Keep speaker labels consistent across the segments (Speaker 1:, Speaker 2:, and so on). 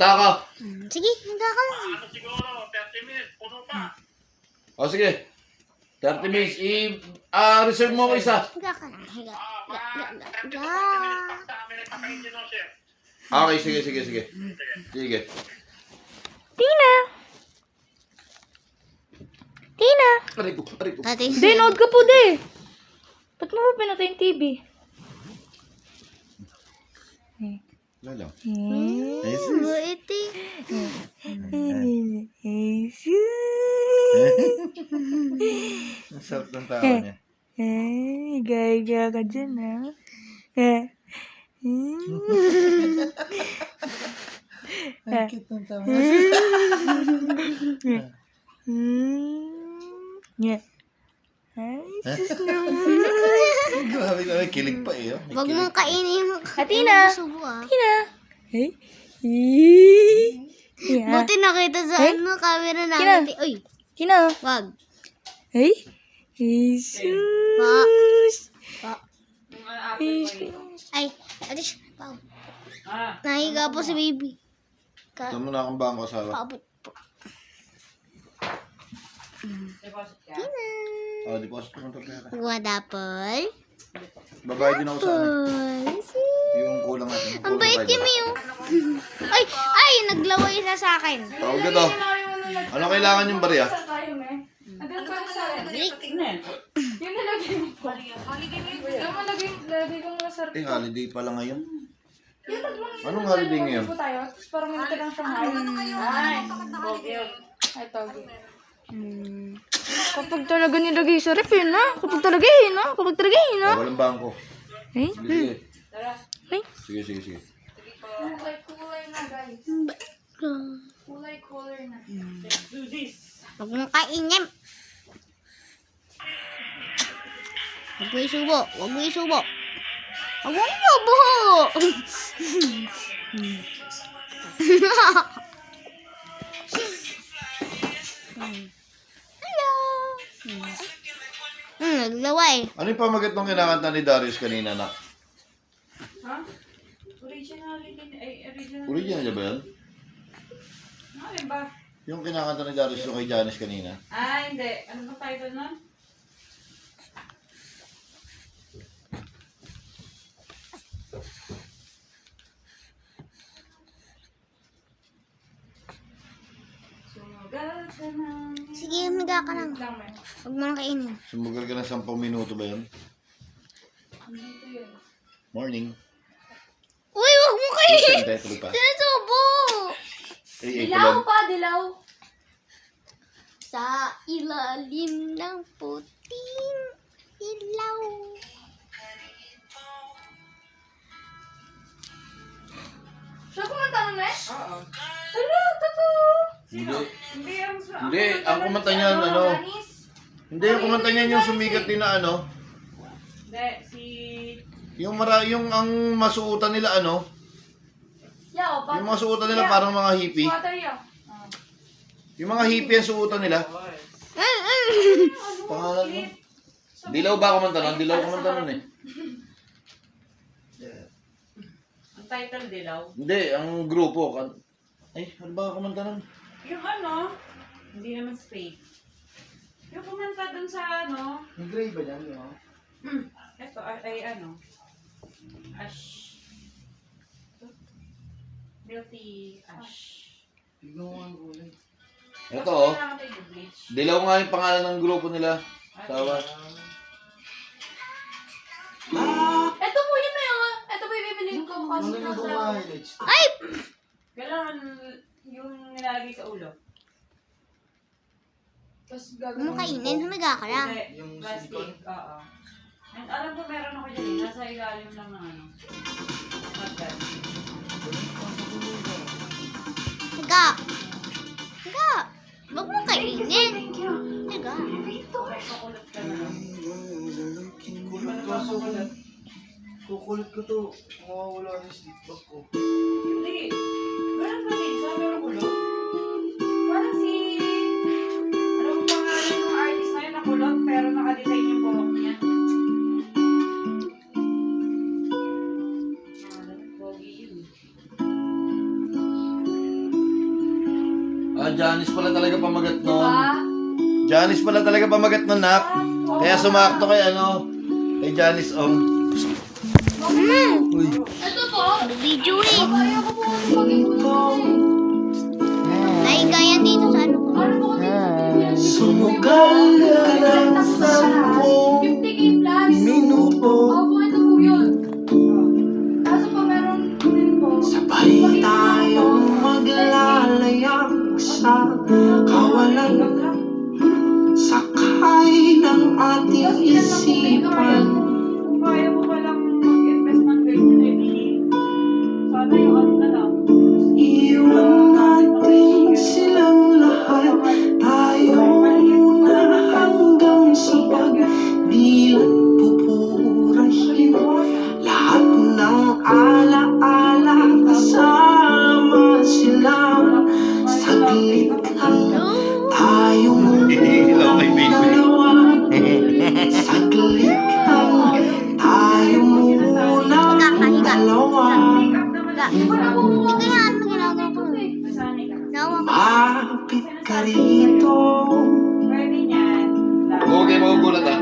Speaker 1: Punta ka.
Speaker 2: Sige, higa ka lang.
Speaker 3: Ano siguro, 30 minutes, puno pa.
Speaker 1: O sige. 30 minutes. Reserve mo ko isa.
Speaker 2: Higa ka lang. Higa. Higa.
Speaker 3: 30 to 40 minutes
Speaker 2: Higa.
Speaker 3: pa sa amin ay pakainin no, sir.
Speaker 1: Okay, sige. Sige.
Speaker 4: Tina! Tina!
Speaker 1: Aray ko.
Speaker 2: Ate.
Speaker 4: Di, nood ka po di. Ba't mo ba pinatay yung TV?
Speaker 1: Lalo.
Speaker 2: Buit eh.
Speaker 1: Ang sarap ng tawa niya.
Speaker 4: Gaya ka dyan, ha?
Speaker 1: Ang cute ng tawa.
Speaker 4: Ay, sus naman.
Speaker 1: Grabe na, kilig pa eh.
Speaker 2: Huwag mong kainin yung
Speaker 4: Tina!
Speaker 2: subo ah.
Speaker 4: Tina! Hey?
Speaker 2: Buti nakita sa
Speaker 4: Eh?
Speaker 2: camera
Speaker 4: Tina.
Speaker 2: namin. Uy,
Speaker 4: Tina!
Speaker 2: wag.
Speaker 4: Hey? Jesus!
Speaker 2: Pa. Ay, ate siya. Pao. Nahiga po si baby.
Speaker 1: Ito mo na akong bangko asawa.
Speaker 2: Paabot po. Tina.
Speaker 1: O, deposit ko ng pera.
Speaker 2: Wadapol.
Speaker 1: Babayad din ako sa ano.
Speaker 2: Policy.
Speaker 1: Yung kulang natin.
Speaker 2: Ang bait niya, Miyo. Ay, naglaway na sa akin.
Speaker 1: Tawag ka to. Ano kailangan yung barya?
Speaker 4: Yung nalagay mo po. Yung nalagay kong nasa
Speaker 1: Eh, holiday pala ngayon.
Speaker 4: Yung tatlong
Speaker 1: Anong holiday ngayon?
Speaker 4: po tayo. Tapos parang may lang Shanghai. Ay, togi. Kapag talaga nilagay sa rep, yun na. Kapag talaga yun na.
Speaker 1: Walang bangko.
Speaker 4: Eh?
Speaker 1: Sige.
Speaker 4: Ay?
Speaker 1: Sige.
Speaker 4: Kulay na, guys. Kulay na. Let's do this.
Speaker 2: Huwag mong kainin. Huwag mo isubo. Huwag mo isubo. Huwag mong isubo. Hello. Naglaway.
Speaker 1: Ano yung pamagat ng kinakanta ni Darius kanina na?
Speaker 4: Ha? Original.
Speaker 1: Original niya ba yan?
Speaker 4: Ano ba?
Speaker 1: Yung kinakanta ni Darius yung kay Janice kanina.
Speaker 4: Ah, hindi. Ano ba title nun? Sumagal ka na.
Speaker 2: Sige, humiga ka lang.
Speaker 4: Lang, man.
Speaker 2: Huwag mo nang kainin.
Speaker 1: Sumugal ka ng 10 minuto ba yan?
Speaker 4: Dito yun.
Speaker 1: Morning.
Speaker 2: Uy, huwag mo kainin.
Speaker 1: Siyempre, tulog pa.
Speaker 2: Sinusubo.
Speaker 4: Dilaw pa, dilaw.
Speaker 2: Sa ilalim ng puting ilaw.
Speaker 4: Siya kumanta nun eh? Oo. Hello, totoo.
Speaker 1: Hindi.
Speaker 4: Hindi,
Speaker 1: Hindi, ang kumanta niyan, ano? Hindi, yung kumanta niyan yung sumikat din na ano.
Speaker 4: Hindi, si...
Speaker 1: Yung ang masuotan nila ano.
Speaker 4: Yao,
Speaker 1: Yung mga suotan nila parang mga hippie.
Speaker 4: Water yao.
Speaker 1: Yung mga hippie ang suotan nila. Pangalan mo? Dilaw ba kumanta nun? Dilaw kumanta nun eh.
Speaker 4: Ang title, Dilaw.
Speaker 1: Hindi, ang grupo. Ay, ano ba kumanta nun?
Speaker 4: Yung ano, hindi naman spade. Yung kumanta dun sa ano,
Speaker 1: Yung gray ba yan? No?
Speaker 4: eto ay ano, ash. Guilty ash.
Speaker 1: Tignan mo ang kulay. Ito oh.
Speaker 4: Kailangan tayo i-bleach.
Speaker 1: Dilaw nga yung pangalan ng grupo nila. Sawa.
Speaker 4: Eto po yun na yun. Eto po yung bibiliin ko. Kasi
Speaker 2: Ay!
Speaker 4: kailangan yung nilalagay sa ulo. Tapos
Speaker 2: Huwag mo kainin. Humiga ka lang.
Speaker 4: Yung plastic. Oo. And alam ko meron ako dyan. Nasa ilalim lang ng ano. Magdan.
Speaker 2: Higa. Higa. Huwag mo kainin. Higa.
Speaker 4: Pakulot ka na lang.
Speaker 1: Kukulit ko to. Mawawala yung stick bag ko.
Speaker 4: Hindi. Meron pa din. Sabi ko kulot. Parang si... Ano mo pangalan ng artist na yun na kulot pero nakadesign yung buhok niya. Pogi yun.
Speaker 1: Janice pala talaga pamagat nun.
Speaker 4: Diba?
Speaker 1: Janice pala talaga pamagat nun, nak. Kaya sumakto kay kay Janice Ong. Uy.
Speaker 4: Ito po.
Speaker 2: Video eh.
Speaker 4: Ayaw ko po mag-ikunan
Speaker 2: Nahiga yan dito sa ano ko.
Speaker 4: Ano po kasi
Speaker 1: Sumugal ka ng 10
Speaker 4: 50K plus.
Speaker 1: minuto.
Speaker 4: Opo, ito po yun. Kaso pa meron din po.
Speaker 5: Sabay tayong maglalayag sa kawalan, sakay ng ating isipan.
Speaker 4: Kung kaya mo palang mag-invest ng ganyan, sana yung ano na lang.
Speaker 5: Iwan natin silang lahat, tayo muna hanggang sa pagdilat pupurahin. Lahat ng alaala kasama sila, saglit lang tayo
Speaker 1: Hello, my baby.
Speaker 5: dalawa. Saglit lang tayo muna dalawa.
Speaker 2: Hindi kaya ano ginagawa ko.
Speaker 4: Nasanay ka.
Speaker 2: Nawa ko.
Speaker 5: Mapit ka rito,
Speaker 4: Pwede niyan.
Speaker 1: Okay, magugulat ah.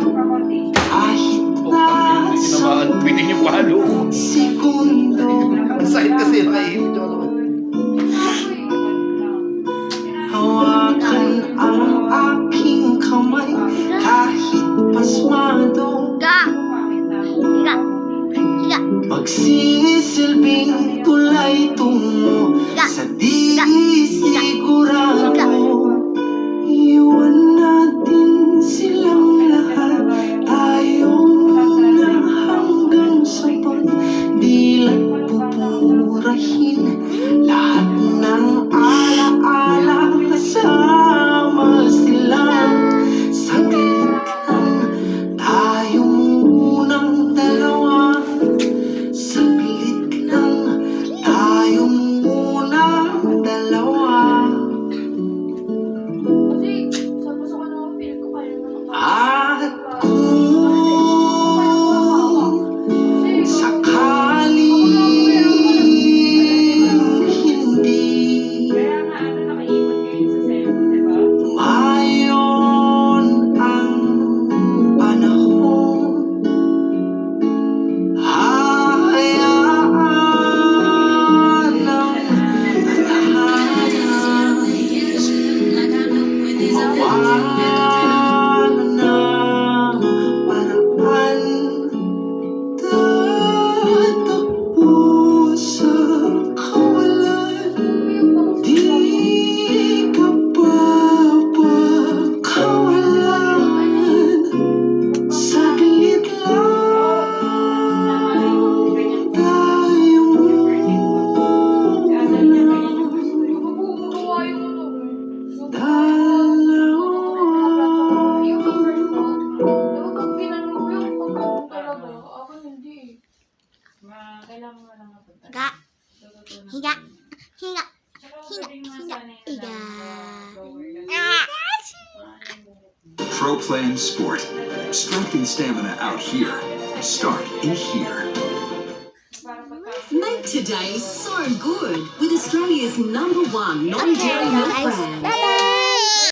Speaker 5: kahit
Speaker 1: Pagkakang hindi tinamaan, bitin yung palo ko.
Speaker 5: segundo.
Speaker 1: Ang sakit kasi, nakaihip yung ako.
Speaker 5: Hawakan ang aking kamay, kahit pasmado.
Speaker 2: Higa. Higa. Higa.
Speaker 5: Magsisilbing tulay tungo sa di sigurado. Iwan natin silang lahat, tayo muna hanggang sa pagdilat pupurahin. Lahat ng alaala kasama sila, saglit lang tayo munang dalawa. Saglit lang tayo munang dalawa.
Speaker 4: Kasi sa puso ko naman feel ko kayo naman.
Speaker 5: At kung sakaling hindi
Speaker 4: Kaya nga ano nakaipon kayo sa cellphone, di ba?
Speaker 5: mayon ang panahon, hahayaan ng tadhana mawalan ng paraan. Tatakbo sa kawalan, di ka papakawalan. Saglit lang tayo dalawa.
Speaker 2: Higa. Higa. Higa. Higa. Higa.
Speaker 6: Pro Plan Sport. Strength and stamina out here. Start in here.
Speaker 7: Make today so good with Australia's #1 non-dairy milk
Speaker 2: Guys,
Speaker 7: brand.
Speaker 2: bye-bye.